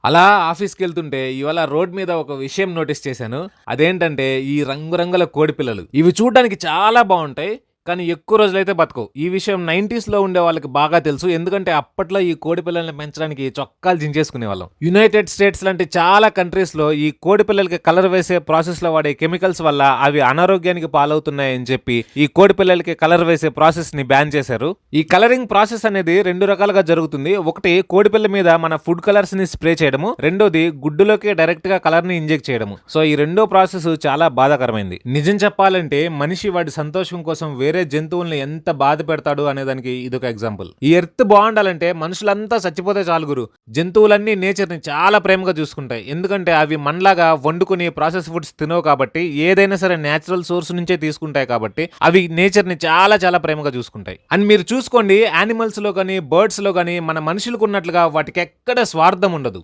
అలా ఆఫీస్‌కెళ్తుంటే ఇవాళ రోడ్ మీద ఒక విషయం నోటీస్ చేశాను. అదేంటంటే ఈ రంగురంగుల కోడిపిల్లలు. ఇవి చూడ్డానికి చాలా బావుంటాయి. కానీ ఎక్కువ రోజులైతే బతకవు. ఈ విషయం 90స్‌లో ఉండే వాళ్ళకి బాగా తెలుసు. ఎందుకంటే అప్పట్లో ఈ కోడిపిల్లల్ని పెంచడానికి చొక్కాలు చించేసుకునేవాళ్ళం. యునైటెడ్ స్టేట్స్ లాంటి చాలా కంట్రీస్‌లో ఈ కోడిపిల్లలకి కలర్ వేసే ప్రాసెస్‌లో వాడే కెమికల్స్ వల్ల అవి అనారోగ్యానికి పాలవుతున్నాయని చెప్పి ఈ కోడిపిల్లలకి కలర్ వేసే ప్రాసెస్‌ని బ్యాన్ చేశారు. ఈ కలరింగ్ ప్రాసెస్ అనేది 2 రకాలుగా జరుగుతుంది. ఒకటి కోడిపిల్ల మీద మన ఫుడ్ కలర్స్‌ని స్ప్రే చేయడము. రెండోది గుడ్డులోకి డైరెక్ట్‌గా కలర్‌ని ఇంజెక్ట్ చేయడము. సో ఈ రెండో ప్రాసెస్ చాలా బాధాకరమైంది. నిజం చెప్పాలంటే మనిషి వాడి సంతోషం కోసం వేరే జంతువుల్ని ఎంత బాధ పెడతాడు అనేదానికి ఇదొక ఎగ్జాంపుల్. ఈ ఎర్త్ బాగుండాలంటే మనుషులంతా చచ్చిపోతే చాలు గురు. జంతువులన్నీ నేచర్ ని చాలా ప్రేమగా చూసుకుంటాయి. ఎందుకంటే అవి మనలాగా వండుకుని ప్రాసెస్ ఫుడ్స్ తినవు కాబట్టి, ఏదైనా సరే నేచురల్ సోర్స్ నుంచే తీసుకుంటాయి కాబట్టి అవి నేచర్ ని చాలా చాలా ప్రేమగా చూసుకుంటాయి. అండ్ మీరు చూసుకోండి, యానిమల్స్ లో కానీ బర్డ్స్ లో కానీ మన మనుషులకు ఉన్నట్లుగా వాటికి ఎక్కడ స్వార్థం ఉండదు.